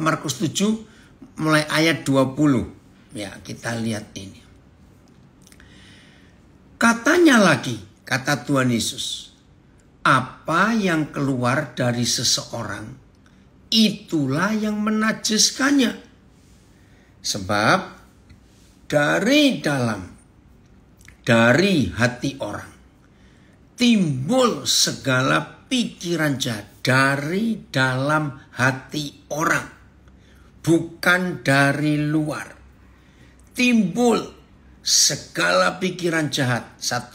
Markus 7 mulai ayat 20. Ya, kita lihat ini. Katanya lagi, kata Tuhan Yesus, apa yang keluar dari seseorang, itulah yang menajiskannya. Sebab dari hati orang timbul segala pikiran jahat. Dari dalam hati orang, bukan dari luar. Timbul segala pikiran jahat. 1.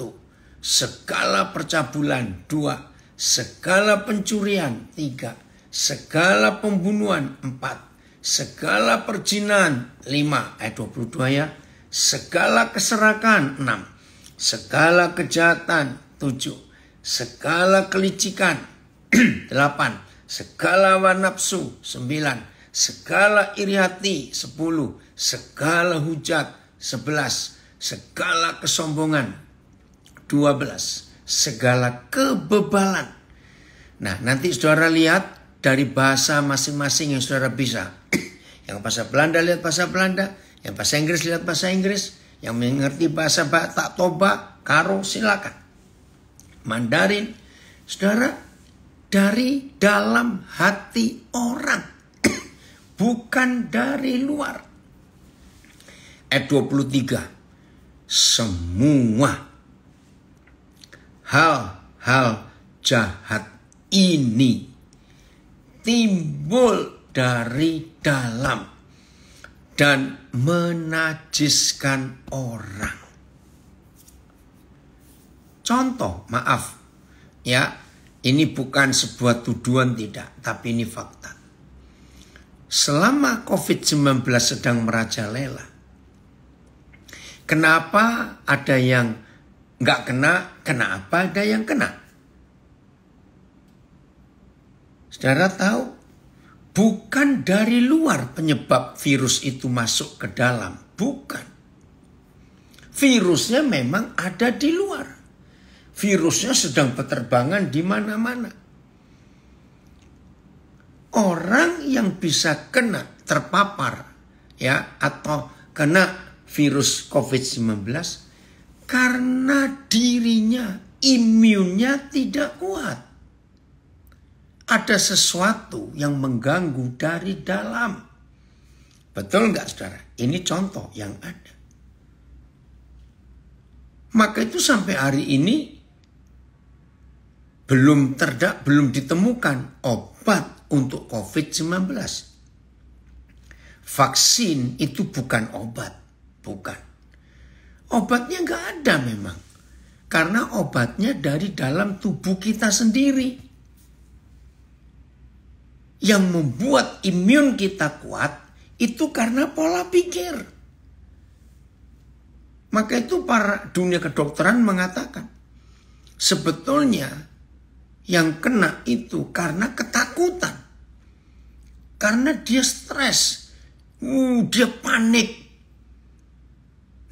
Segala percabulan. 2. Segala pencurian. 3. Segala pembunuhan. 4. Segala perzinahan. 5 ayat 22 ya. Segala keserakan. 6. Segala kejahatan. 7. Segala kelicikan. 8. Segala hawa nafsu. 9. Segala iri hati. 10. Segala hujat. 11. Segala kesombongan. 12. Segala kebebalan. Nah, nanti saudara lihat dari bahasa masing-masing yang saudara bisa. Yang bahasa Belanda lihat bahasa Belanda, yang bahasa Inggris lihat bahasa Inggris, yang mengerti bahasa Batak Toba, Karo, silakan. Mandarin, saudara, dari dalam hati orang, bukan dari luar. Ayat 23, semua hal-hal jahat ini timbul dari dalam dan menajiskan orang. Contoh, maaf ya, ini bukan sebuah tuduhan, tidak, tapi ini fakta. Selama COVID-19 sedang merajalela, kenapa ada yang nggak kena, kenapa ada yang kena? Saudara tahu, bukan dari luar penyebab virus itu masuk ke dalam, bukan. Virusnya memang ada di luar. Virusnya sedang berterbangan di mana-mana. Orang yang bisa kena, terpapar ya, atau kena virus COVID-19 karena dirinya, imunnya tidak kuat. Ada sesuatu yang mengganggu dari dalam. Betul nggak saudara? Ini contoh yang ada. Maka itu sampai hari ini belum ditemukan obat untuk COVID-19. Vaksin itu bukan obat, bukan. Obatnya nggak ada memang. Karena obatnya dari dalam tubuh kita sendiri. Yang membuat imun kita kuat itu karena pola pikir. Maka itu para dunia kedokteran mengatakan, sebetulnya yang kena itu karena ketakutan. Karena dia stres. Dia panik.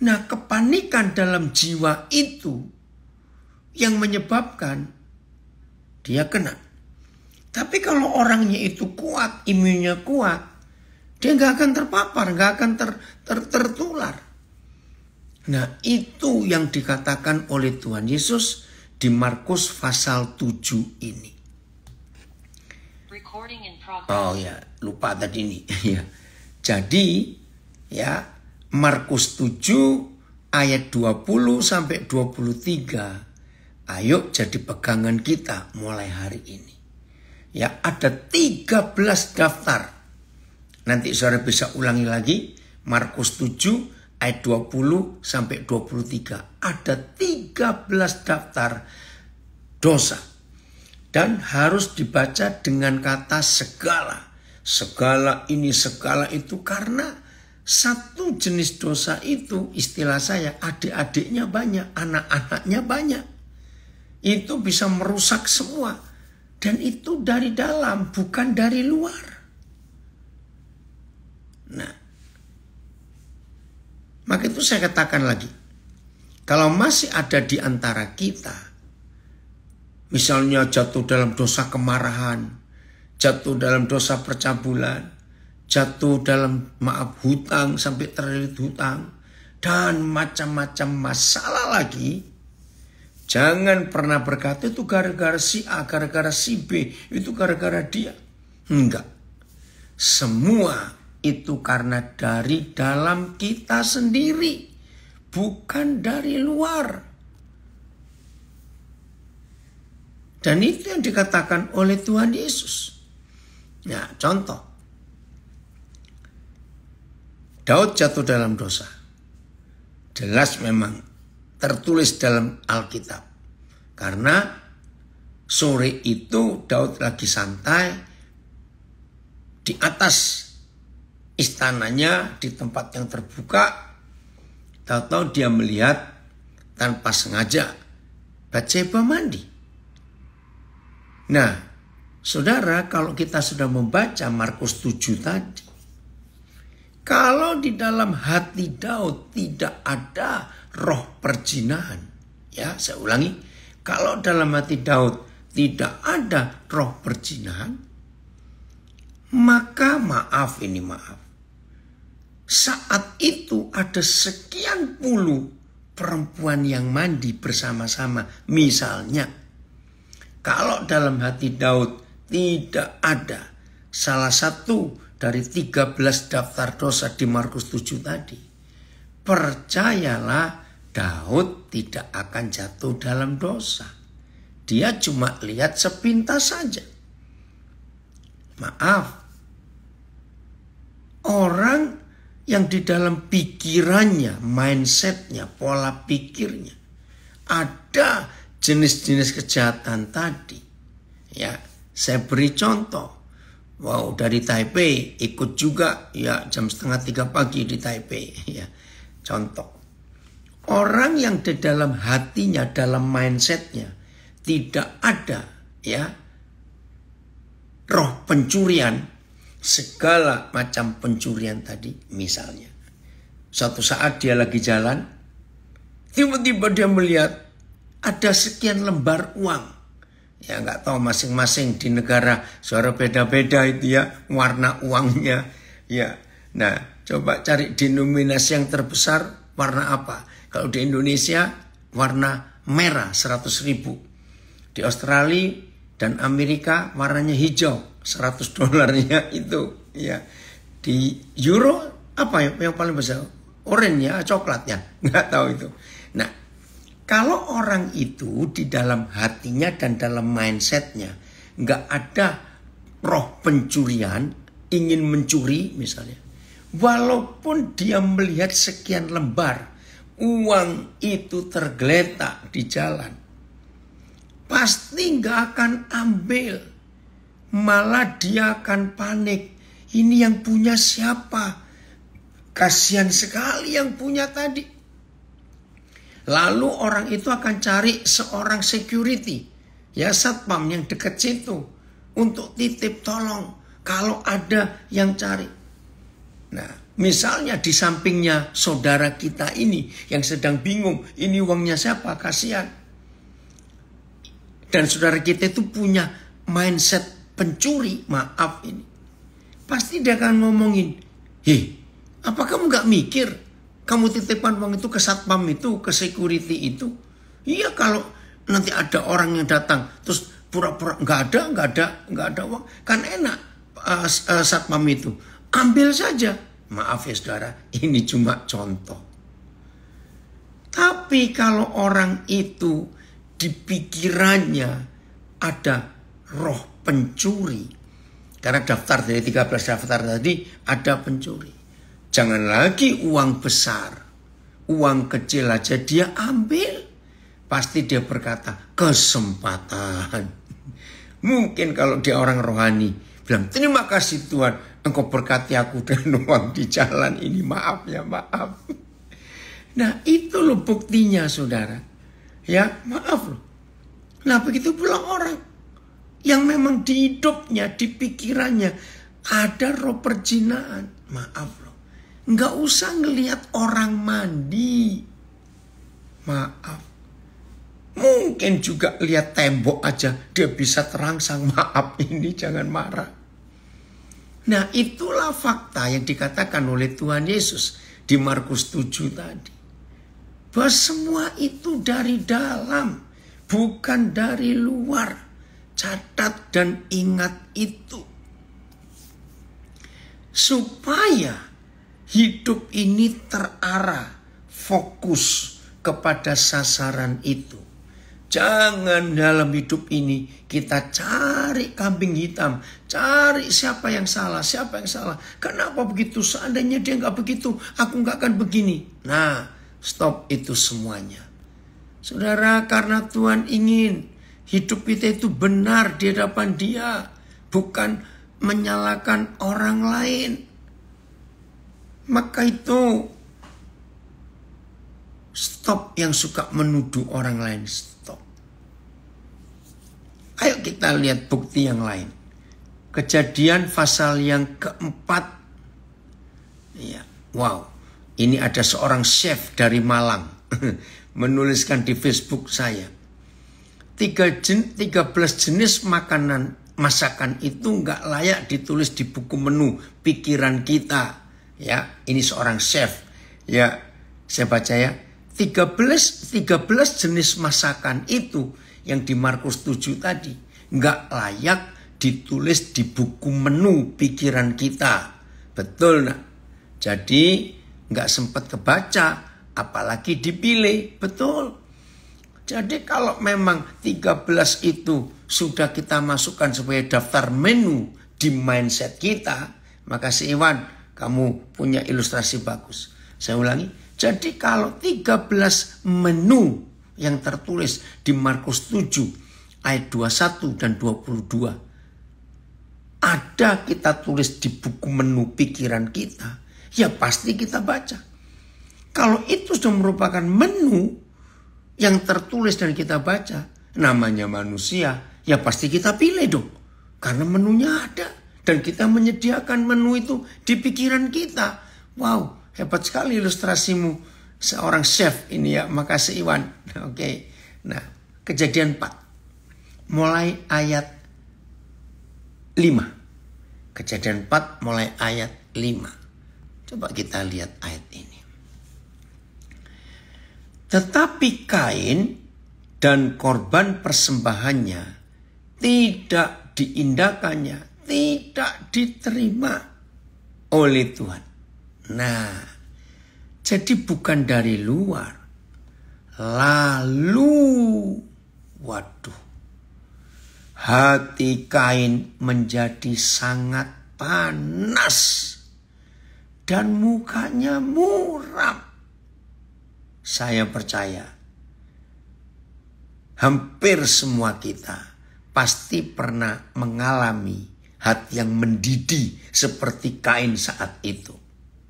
Nah, kepanikan dalam jiwa itu yang menyebabkan dia kena. Tapi kalau orangnya itu kuat, imunnya kuat, dia nggak akan terpapar, nggak akan tertular. Nah, itu yang dikatakan oleh Tuhan Yesus di Markus pasal 7 ini. Oh ya, lupa tadi ini. Ya. Jadi, ya, Markus 7 ayat 20 sampai 23. Ayo jadi pegangan kita mulai hari ini. Ya, ada 13 daftar. Nanti saudara bisa ulangi lagi. Markus 7 ayat 20 sampai 23. Ada 13 daftar dosa. Dan harus dibaca dengan kata segala. Segala ini, segala itu. Karena satu jenis dosa itu, istilah saya, adik-adiknya banyak, anak-anaknya banyak. Itu bisa merusak semua. Dan itu dari dalam, bukan dari luar. Nah, maka itu saya katakan lagi. Kalau masih ada di antara kita, misalnya jatuh dalam dosa kemarahan, jatuh dalam dosa percabulan, jatuh dalam hutang sampai terlilit hutang, dan macam-macam masalah lagi, jangan pernah berkata itu gara-gara si A, gara-gara si B, itu gara-gara dia. Enggak. Semua itu karena dari dalam kita sendiri, bukan dari luar. Dan itu yang dikatakan oleh Tuhan Yesus. Nah, contoh. Daud jatuh dalam dosa. Jelas memang tertulis dalam Alkitab. Karena sore itu Daud lagi santai di atas istananya, di tempat yang terbuka. Tahu-tahu dia melihat tanpa sengaja Batseba mandi. Nah, saudara, kalau kita sudah membaca Markus 7 tadi, kalau di dalam hati Daud tidak ada roh perzinahan, ya saya ulangi, kalau dalam hati Daud tidak ada roh perzinahan, maka maaf, saat itu ada sekian puluh perempuan yang mandi bersama-sama. Misalnya, kalau dalam hati Daud tidak ada salah satu dari 13 daftar dosa di Markus 7 tadi, percayalah Daud tidak akan jatuh dalam dosa. Dia cuma lihat sepintas saja. Maaf, orang yang di dalam pikirannya, mindsetnya, pola pikirnya, ada jenis-jenis kejahatan tadi. Ya, saya beri contoh. Wow, dari Taipei ikut juga ya jam 2:30 pagi di Taipei. Ya, contoh. Orang yang di dalam hatinya, dalam mindsetnya tidak ada ya roh pencurian, segala macam pencurian tadi misalnya. Suatu saat dia lagi jalan, tiba-tiba dia melihat ada sekian lembar uang. Ya nggak tahu masing-masing di negara suara beda-beda itu ya warna uangnya. Ya, nah coba cari denominasi yang terbesar warna apa? Kalau di Indonesia warna merah 100.000. Di Australia dan Amerika warnanya hijau $100 itu. Ya, di Euro apa yang paling besar? Oranye ya, coklat ya, nggak tahu itu. Nah, kalau orang itu di dalam hatinya dan dalam mindsetnya nggak ada roh pencurian, ingin mencuri misalnya, walaupun dia melihat sekian lembar uang itu tergeletak di jalan, pasti nggak akan ambil, malah dia akan panik. Ini yang punya siapa? Kasihan sekali yang punya tadi. Lalu orang itu akan cari seorang security, ya satpam yang dekat situ untuk titip tolong kalau ada yang cari. Nah, misalnya di sampingnya saudara kita ini yang sedang bingung, ini uangnya siapa? Kasihan. Dan saudara kita itu punya mindset pencuri, maaf ini. Pasti dia akan ngomongin, apa kamu gak mikir? Kamu titipkan uang itu ke satpam itu, ke security itu. Iya, kalau nanti ada orang yang datang terus pura-pura nggak ada uang, kan enak satpam itu. Ambil saja. Maaf ya saudara, ini cuma contoh. Tapi kalau orang itu di pikirannya ada roh pencuri, karena daftar dari 13 daftar tadi ada pencuri. Jangan lagi uang besar, uang kecil aja dia ambil. Pasti dia berkata, kesempatan. Mungkin kalau dia orang rohani, bilang, terima kasih Tuhan, Engkau berkati aku dengan uang di jalan ini. Maaf ya, maaf. Nah, itu loh buktinya saudara. Ya, maaf loh. Nah, begitu pula orang yang memang di hidupnya, di pikirannya ada roh perzinahan. Maaf loh. Nggak usah ngelihat orang mandi. Maaf. Mungkin juga lihat tembok aja dia bisa terangsang. Maaf, ini jangan marah. Nah, itulah fakta yang dikatakan oleh Tuhan Yesus di Markus 7 tadi. Bahwa semua itu dari dalam, bukan dari luar. Catat dan ingat itu. Supaya hidup ini terarah, fokus kepada sasaran itu. Jangan dalam hidup ini kita cari kambing hitam, cari siapa yang salah, Kenapa begitu? Seandainya dia nggak begitu, aku nggak akan begini. Nah, stop itu semuanya. Saudara, karena Tuhan ingin hidup kita itu benar di hadapan Dia, bukan menyalahkan orang lain. Maka itu stop yang suka menuduh orang lain. Ayo kita lihat bukti yang lain. Kejadian pasal yang keempat. Ya, wow, ini ada seorang chef dari Malang menuliskan di Facebook saya. 13 jenis masakan itu nggak layak ditulis di buku menu pikiran kita. Ya, ini seorang chef. Ya, saya baca ya. 13 jenis masakan itu yang di Markus 7 tadi nggak layak ditulis di buku menu pikiran kita. Betul nak? Jadi nggak sempat kebaca, apalagi dipilih. Betul. Jadi kalau memang 13 itu sudah kita masukkan sebagai daftar menu di mindset kita, maka si Iwan, kamu punya ilustrasi bagus. Saya ulangi. Jadi kalau 13 menu yang tertulis di Markus 7 ayat 21 dan 22 ada kita tulis di buku menu pikiran kita, ya pasti kita baca. Kalau itu sudah merupakan menu yang tertulis dan kita baca, namanya manusia, ya pasti kita pilih dong. Karena menunya ada dan kita menyediakan menu itu di pikiran kita. Wow, hebat sekali ilustrasimu. Seorang chef ini ya, makasih Iwan. Oke. Nah, Kejadian 4. Mulai ayat 5. Kejadian 4 mulai ayat 5. Coba kita lihat ayat ini. Tetapi Kain dan korban persembahannya tidak diindahkannya, tidak diterima oleh Tuhan. Nah, jadi bukan dari luar. Lalu, waduh, hati Kain menjadi sangat panas dan mukanya muram. Saya percaya hampir semua kita pasti pernah mengalami hati yang mendidih seperti Kain saat itu.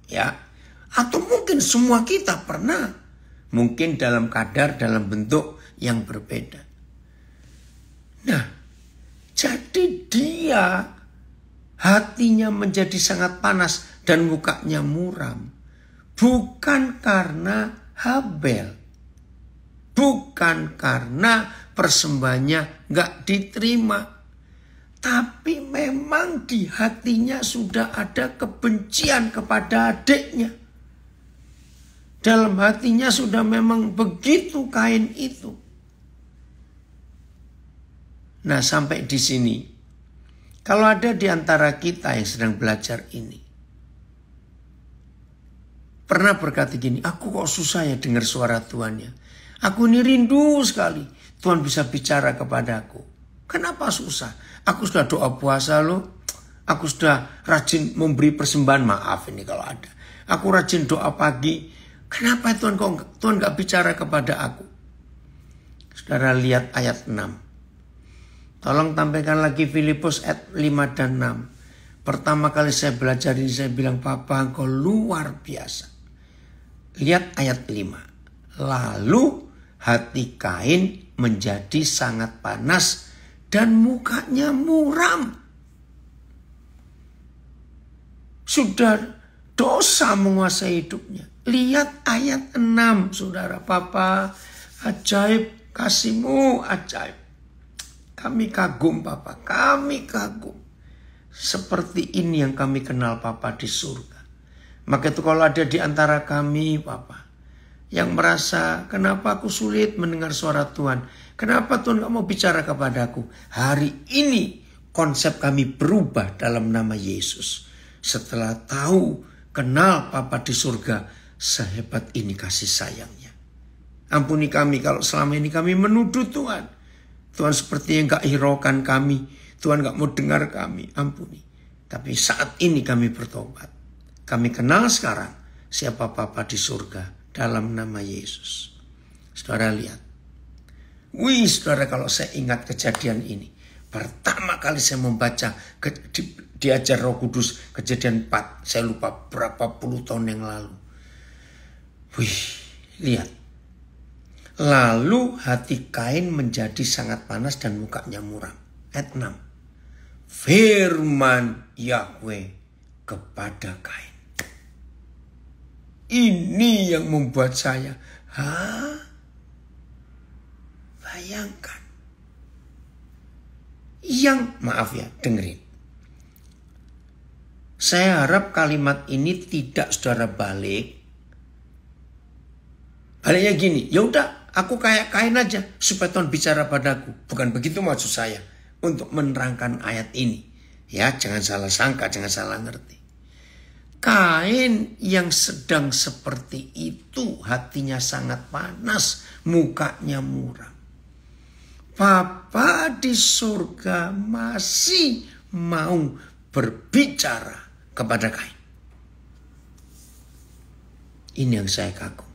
Ya. Atau mungkin semua kita pernah. Mungkin dalam dalam bentuk yang berbeda. Nah, jadi dia hatinya menjadi sangat panas dan mukanya muram. Bukan karena Habel. Bukan karena persembahannya gak diterima. Tapi memang di hatinya sudah ada kebencian kepada adiknya. Dalam hatinya sudah memang begitu Kain itu. Nah, sampai di sini, kalau ada di antara kita yang sedang belajar ini, pernah berkata gini, aku kok susah ya dengar suara Tuhan ya. Aku ini rindu sekali Tuhan bisa bicara kepadaku. Kenapa susah? Aku sudah doa puasa loh. Aku sudah rajin memberi persembahan, maaf ini kalau ada. Aku rajin doa pagi. Kenapa Tuhan gak bicara kepada aku? Saudara lihat ayat 6. Tolong tampilkan lagi Filipus ayat 5 dan 6. Pertama kali saya belajar ini saya bilang, Papa engkau luar biasa. Lihat ayat 5. Lalu hati Kain menjadi sangat panas dan mukanya muram. Sudah dosa menguasai hidupnya. Lihat ayat 6, saudara. Papa, ajaib kasih-Mu, ajaib. Kami kagum, Papa, kami kagum. Seperti ini yang kami kenal Bapa di surga. Maka itu kalau ada di antara kami Bapa yang merasa kenapa aku sulit mendengar suara Tuhan. Kenapa Tuhan gak mau bicara kepadaku. Hari ini konsep kami berubah dalam nama Yesus. Setelah tahu kenal Bapa di surga sehebat ini kasih sayangnya. Ampuni kami kalau selama ini kami menuduh Tuhan. Tuhan seperti yang gak hiraukan kami. Tuhan gak mau dengar kami. Ampuni. Tapi saat ini kami bertobat. Kami kenal sekarang siapa Bapa di surga dalam nama Yesus. Saudara lihat. Saudara kalau saya ingat kejadian ini. Pertama kali saya membaca diajar Roh Kudus kejadian 4. Saya lupa berapa puluh tahun yang lalu. Lihat. Lalu hati Kain menjadi sangat panas dan mukanya muram. Ayat 6. Firman Yahweh kepada Kain. Ini yang membuat saya, bayangkan. Dengerin. Saya harap kalimat ini tidak saudara balik. Baliknya gini, ya udah aku kayak Kain aja supaya Tuhan bicara padaku. Bukan begitu maksud saya untuk menerangkan ayat ini. Ya, jangan salah sangka, jangan salah ngerti. Kain yang sedang seperti itu hatinya sangat panas, mukanya muram. Bapa di surga masih mau berbicara kepada Kain. Ini yang saya kagum.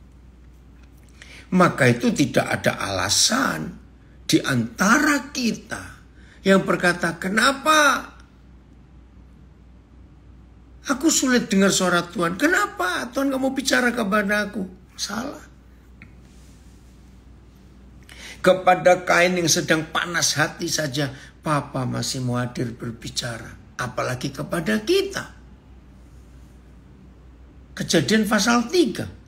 Maka itu tidak ada alasan di antara kita yang berkata, kenapa aku sulit dengar suara Tuhan? Kenapa Tuhan gak mau bicara kepada aku? Salah. Kepada Kain yang sedang panas hati saja, Papa masih mau hadir berbicara. Apalagi kepada kita. Kejadian pasal 3.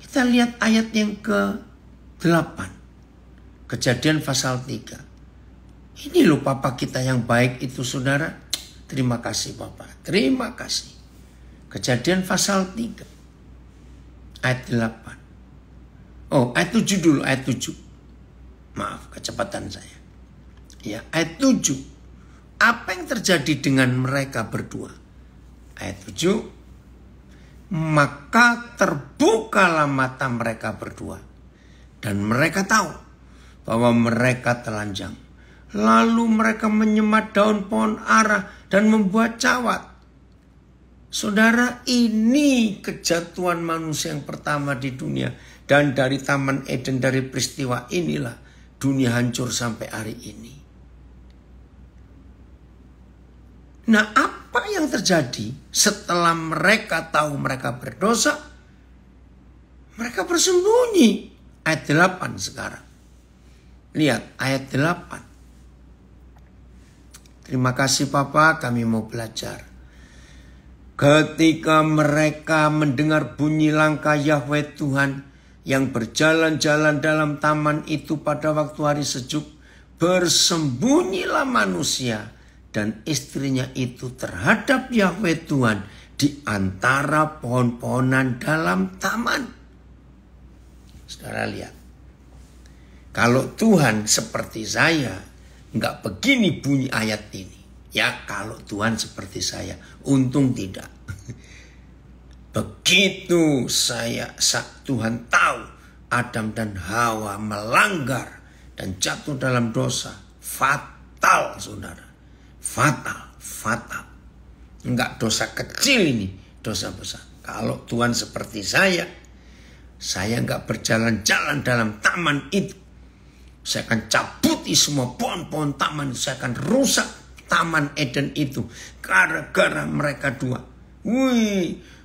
Kita lihat ayat yang ke-8. Kejadian pasal 3. Ini loh Papa kita yang baik itu saudara. Terima kasih Bapak. Terima kasih. Kejadian pasal 3. Ayat 8. Ayat 7 dulu. Ayat 7. Maaf kecepatan saya. Ya, ayat 7. Apa yang terjadi dengan mereka berdua? Ayat 7. Maka terbukalah mata mereka berdua. Dan mereka tahu bahwa mereka telanjang. Lalu mereka menyemat daun pohon ara dan membuat cawat. Saudara, ini kejatuhan manusia yang pertama di dunia. Dan dari Taman Eden, dari peristiwa inilah dunia hancur sampai hari ini. Nah, apa yang terjadi setelah mereka tahu mereka berdosa? Mereka bersembunyi. Ayat 8 sekarang. Lihat ayat 8. Terima kasih Papa, kami mau belajar. Ketika mereka mendengar bunyi langkah Yahweh Tuhan yang berjalan-jalan dalam taman itu pada waktu hari sejuk, bersembunyilah manusia dan istrinya itu terhadap Yahweh Tuhan di antara pohon-pohonan dalam taman. Saudara lihat, kalau Tuhan seperti saya, nggak begini bunyi ayat ini. Ya kalau Tuhan seperti saya, untung tidak. Begitu Tuhan tahu Adam dan Hawa melanggar dan jatuh dalam dosa, fatal saudara. Fatal. Enggak dosa kecil ini, dosa besar. Kalau Tuhan seperti saya enggak berjalan-jalan dalam taman itu. Saya akan cabuti semua pohon-pohon taman. Saya akan rusak Taman Eden itu. Gara-gara mereka dua.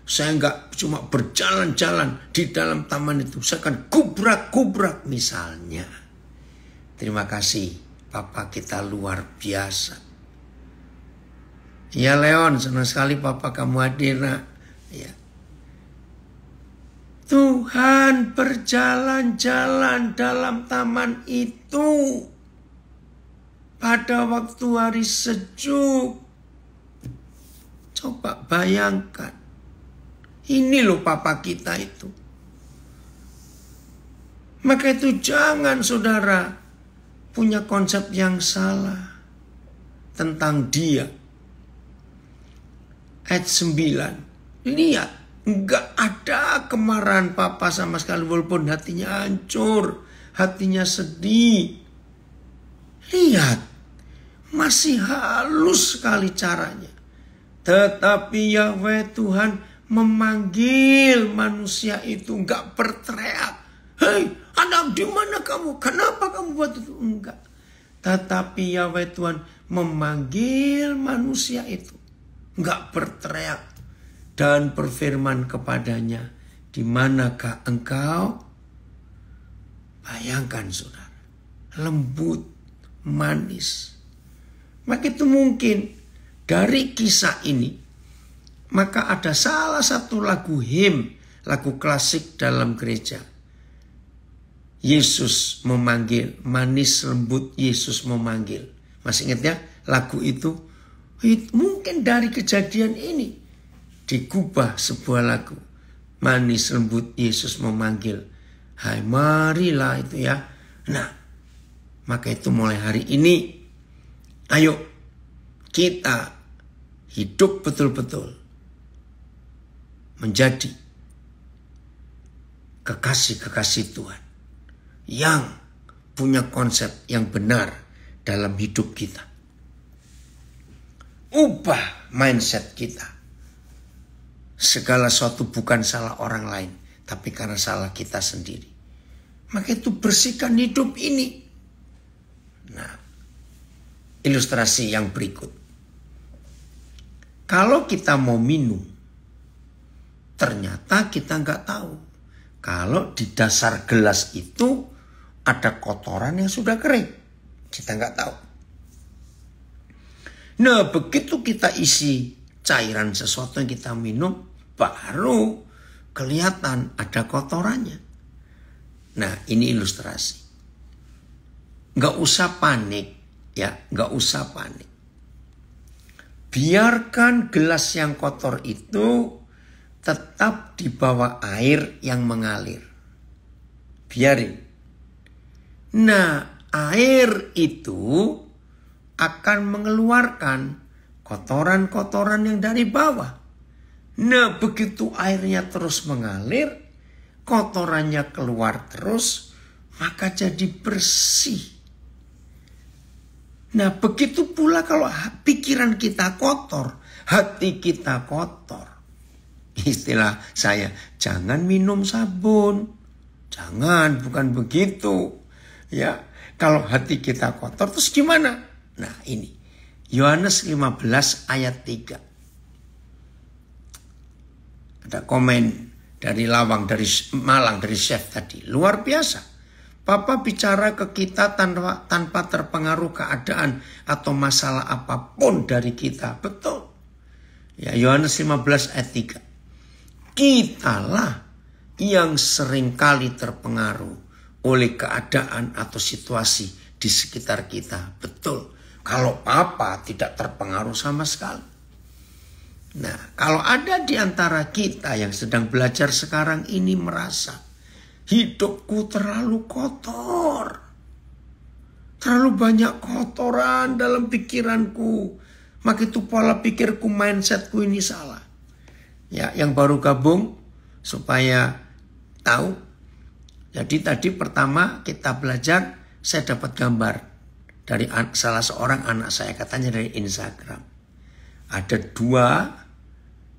Saya enggak cuma berjalan-jalan di dalam taman itu. Saya akan gubrak-gubrak misalnya. Terima kasih. Papa kita luar biasa. Ya Leon, senang sekali Papa kamu hadir nak. Ya. Tuhan berjalan-jalan dalam taman itu. pada waktu hari sejuk. Coba bayangkan. Ini loh Papa kita itu. Maka itu jangan saudara punya konsep yang salah tentang dia. Ayat 9. Lihat, enggak ada kemarahan Papa sama sekali walaupun hatinya hancur, hatinya sedih. Lihat, masih halus sekali caranya. Tetapi Yahweh Tuhan memanggil manusia itu, enggak berteriak. Hei, anak di mana kamu? Kenapa kamu buat itu? Enggak. Tetapi Yahweh Tuhan memanggil manusia itu, enggak berteriak dan berfirman kepadanya, di manakah engkau? Bayangkan saudara, lembut, manis. Maka itu mungkin dari kisah ini, maka ada salah satu lagu him, lagu klasik dalam gereja. Yesus memanggil, manis lembut Yesus memanggil. Masih ingat ya lagu itu? Mungkin dari kejadian ini digubah sebuah lagu. Manis lembut Yesus memanggil. Hai marilah itu ya. Nah, maka itu mulai hari ini, ayo kita hidup betul-betul menjadi kekasih-kekasih Tuhan yang punya konsep yang benar dalam hidup kita. Ubah mindset kita. Segala sesuatu bukan salah orang lain, tapi karena salah kita sendiri. Maka itu bersihkan hidup ini. Nah, ilustrasi yang berikut. Kalau kita mau minum, ternyata kita nggak tahu. Kalau di dasar gelas itu ada kotoran yang sudah kering. Kita nggak tahu. Nah, begitu kita isi cairan sesuatu yang kita minum, baru kelihatan ada kotorannya. Nah, ini ilustrasi. Nggak usah panik, ya, nggak usah panik. Biarkan gelas yang kotor itu tetap di bawah air yang mengalir. Biarin. Nah, air itu akan mengeluarkan kotoran-kotoran yang dari bawah. Nah, begitu airnya terus mengalir, kotorannya keluar terus, maka jadi bersih. Nah, begitu pula kalau pikiran kita kotor, hati kita kotor. Istilah saya, jangan minum sabun. Jangan, bukan begitu. Ya, kalau hati kita kotor, terus gimana? Nah, ini Yohanes 15 ayat 3. Ada komen dari Lawang, dari Malang, dari chef tadi. Luar biasa. Papa bicara ke kita tanpa terpengaruh keadaan atau masalah apapun dari kita. Betul. Ya, Yohanes 15 ayat 3. Kitalah yang seringkali terpengaruh oleh keadaan atau situasi di sekitar kita. Betul. Kalau Papa tidak terpengaruh sama sekali. Nah, kalau ada di antara kita yang sedang belajar sekarang ini merasa hidupku terlalu kotor, terlalu banyak kotoran dalam pikiranku, maka itu pola pikirku, mindsetku ini salah. Ya, yang baru gabung supaya tahu. Jadi tadi pertama kita belajar, saya dapat gambar dari salah seorang anak saya, katanya dari Instagram. Ada 2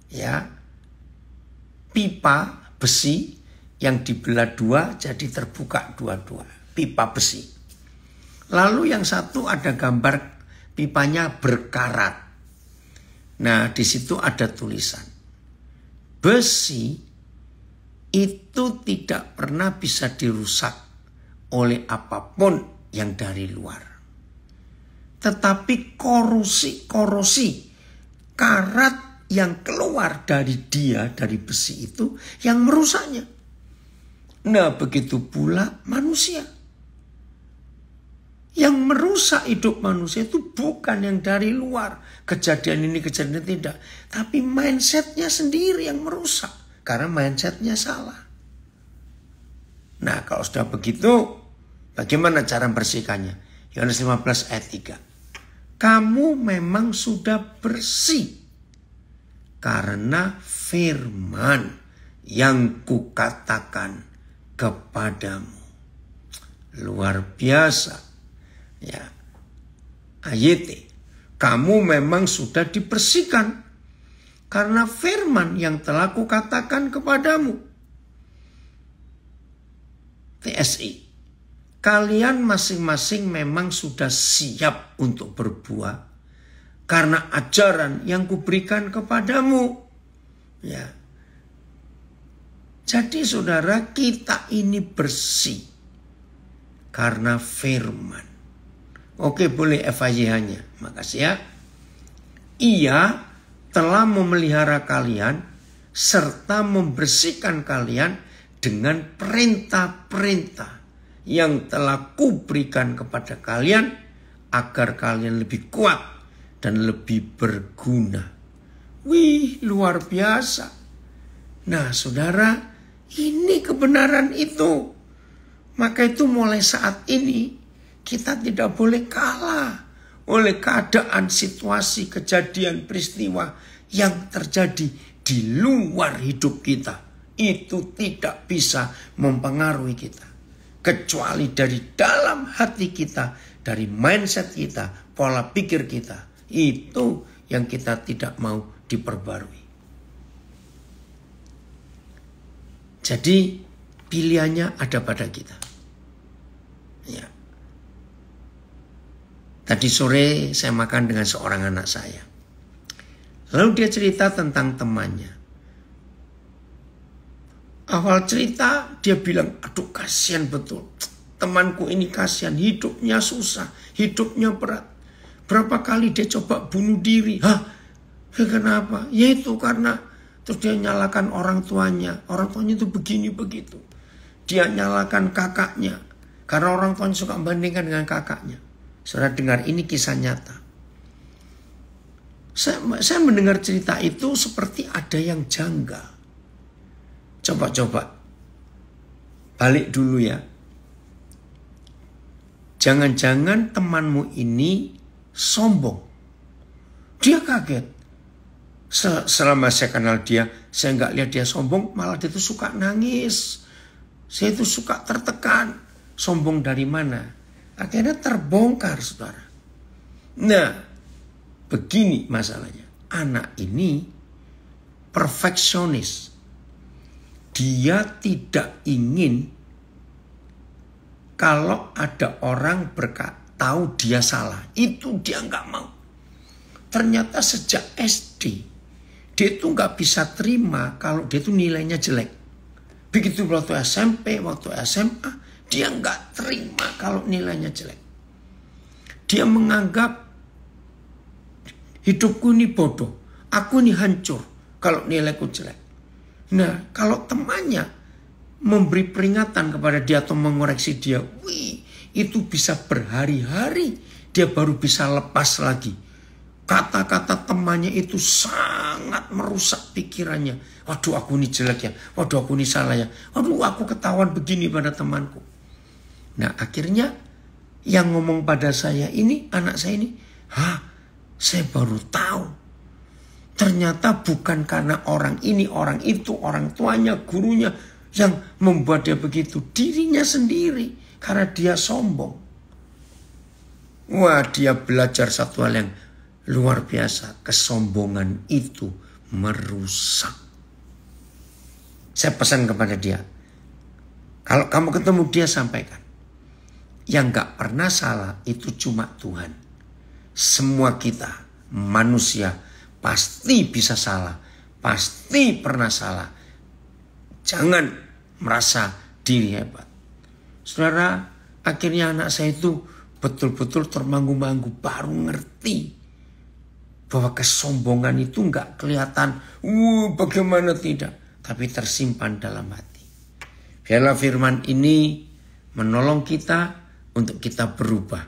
ya pipa besi yang dibelah 2 jadi terbuka 2-2. Pipa besi. Lalu yang satu ada gambar pipanya berkarat. Nah, di situ ada tulisan. Besi itu tidak pernah bisa dirusak oleh apapun yang dari luar. Tetapi korosi karat yang keluar dari dia, dari besi itu yang merusaknya. Nah, begitu pula manusia. Yang merusak hidup manusia itu bukan yang dari luar. Kejadian ini, kejadian tidak. Tapi mindsetnya sendiri yang merusak. Karena mindsetnya salah. Nah kalau sudah begitu, bagaimana cara membersihkannya? Yohanes 15 ayat 3. Kamu memang sudah bersih. Karena firman yang kukatakan kepadamu. Luar biasa. Ya, ayat, kamu memang sudah dibersihkan karena firman yang telah kukatakan kepadamu. TSI, kalian masing-masing memang sudah siap untuk berbuah karena ajaran yang kuberikan kepadamu. Ya. Jadi saudara, kita ini bersih karena firman. Oke, boleh FYH-nya. Makasih ya. Ia telah memelihara kalian serta membersihkan kalian dengan perintah-perintah yang telah kuberikan kepada kalian agar kalian lebih kuat dan lebih berguna. Wih, luar biasa. Nah, saudara, ini kebenaran itu. Maka itu mulai saat ini kita tidak boleh kalah oleh keadaan, situasi, kejadian, peristiwa yang terjadi di luar hidup kita. Itu tidak bisa mempengaruhi kita. Kecuali dari dalam hati kita, dari mindset kita, pola pikir kita. Itu yang kita tidak mau diperbarui. Jadi pilihannya ada pada kita. Ya. Tadi sore saya makan dengan seorang anak saya. Lalu dia cerita tentang temannya. Awal cerita dia bilang, aduh kasihan betul. Temanku ini kasihan, hidupnya susah, hidupnya berat. Berapa kali dia coba bunuh diri. Kenapa? Ya itu karena terus dia nyalakan orang tuanya. Orang tuanya itu begini begitu. Dia nyalakan kakaknya. Karena orang tuanya suka membandingkan dengan kakaknya. Saudara dengar, ini kisah nyata. Saya mendengar cerita itu seperti ada yang janggal. Coba balik dulu ya. Jangan-jangan temanmu ini sombong. Dia kaget. Selama saya kenal dia, saya nggak lihat dia sombong, malah dia itu suka nangis. Saya itu suka tertekan. Sombong dari mana? Akhirnya terbongkar, saudara. Nah, begini masalahnya. Anak ini perfeksionis. Dia tidak ingin kalau ada orang tahu dia salah. Itu dia nggak mau. Ternyata sejak SD, dia itu nggak bisa terima kalau dia itu nilainya jelek. Begitu waktu SMP, waktu SMA, dia nggak terima kalau nilainya jelek. Dia menganggap hidupku ini bodoh. Aku ini hancur kalau nilaiku jelek. Nah, kalau temannya memberi peringatan kepada dia atau mengoreksi dia, itu bisa berhari-hari dia baru bisa lepas lagi. Kata-kata temannya itu sangat merusak pikirannya. Waduh, aku ini jelek ya. Waduh, aku ini salah ya. Waduh, aku ketahuan begini pada temanku. Nah, akhirnya yang ngomong pada saya ini, anak saya ini, saya baru tahu. Ternyata bukan karena orang ini, orang itu, orang tuanya, gurunya yang membuat dia begitu. Dirinya sendiri, karena dia sombong. Wah, dia belajar satu hal yang luar biasa. Kesombongan itu merusak. Saya pesan kepada dia, kalau kamu ketemu dia, sampaikan. Yang gak pernah salah itu cuma Tuhan. Semua kita manusia pasti bisa salah. Pasti pernah salah. Jangan merasa diri hebat. Saudara, akhirnya anak saya itu betul-betul termanggu-manggu. Baru ngerti bahwa kesombongan itu gak kelihatan. Bagaimana tidak. Tapi tersimpan dalam hati. Biarlah firman ini menolong kita untuk kita berubah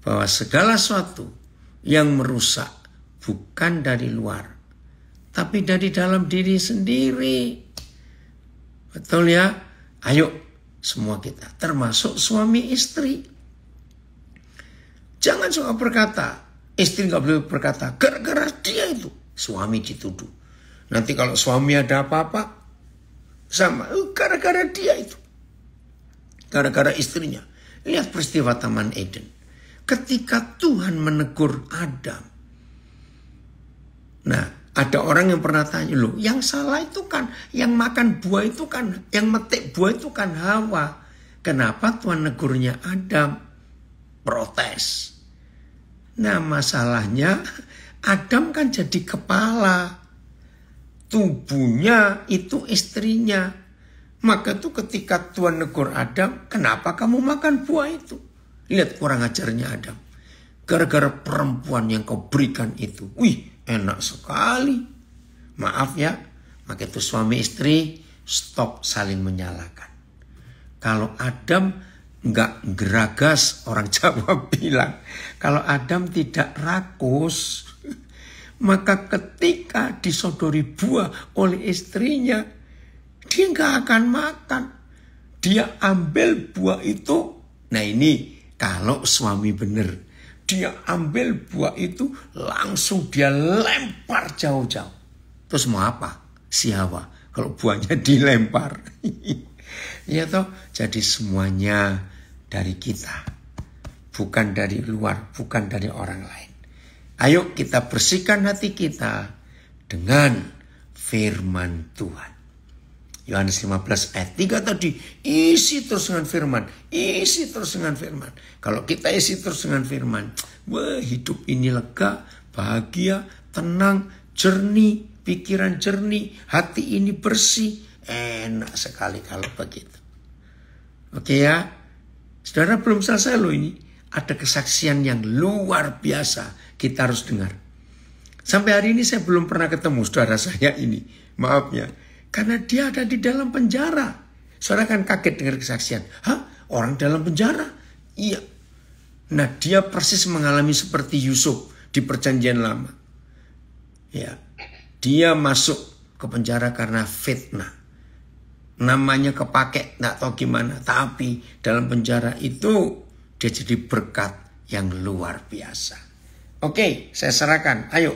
bahwa segala sesuatu yang merusak bukan dari luar, tapi dari dalam diri sendiri. Betul ya? Ayo semua kita, termasuk suami istri. Jangan suka berkata, istri gak boleh berkata, gara-gara dia itu suami dituduh. Nanti kalau suami ada apa-apa, sama, gara-gara dia itu. Gara-gara istrinya. Lihat peristiwa Taman Eden. Ketika Tuhan menegur Adam. Nah, ada orang yang pernah tanya, loh, yang salah itu kan, yang makan buah itu kan, yang metik buah itu kan Hawa. Kenapa Tuhan negurnya Adam? Protes. Nah, masalahnya Adam kan jadi kepala. Tubuhnya itu istrinya. Maka itu ketika Tuhan negur Adam, kenapa kamu makan buah itu? Lihat kurang ajarnya Adam. Gara-gara perempuan yang kau berikan itu. Wih, enak sekali. Maaf ya. Maka itu suami istri, stop saling menyalahkan. Kalau Adam nggak geragas, orang Jawa bilang. Kalau Adam tidak rakus, maka ketika disodori buah oleh istrinya, dia nggak akan makan. Dia ambil buah itu. Nah ini kalau suami benar. Dia ambil buah itu langsung dia lempar jauh-jauh. Terus mau apa? Si Hawa kalau buahnya dilempar. Ya toh, jadi semuanya dari kita. Bukan dari luar, bukan dari orang lain. Ayo kita bersihkan hati kita dengan firman Tuhan. Yohanes 15 ayat 3 tadi, isi terus dengan firman, isi terus dengan firman. Kalau kita isi terus dengan firman, wah, hidup ini lega, bahagia, tenang, jernih, pikiran jernih, hati ini bersih. Enak sekali kalau begitu. Oke ya, saudara, belum selesai loh ini. Ada kesaksian yang luar biasa, kita harus dengar. Sampai hari ini saya belum pernah ketemu saudara saya ini, maaf ya. Karena dia ada di dalam penjara. Saudara kan kaget dengar kesaksian. Hah? Orang dalam penjara? Iya. Nah, dia persis mengalami seperti Yusuf di Perjanjian Lama. Ya. Dia masuk ke penjara karena fitnah. Namanya kepake, nggak tahu gimana. Tapi dalam penjara itu dia jadi berkat yang luar biasa. Oke, saya serahkan. Ayo,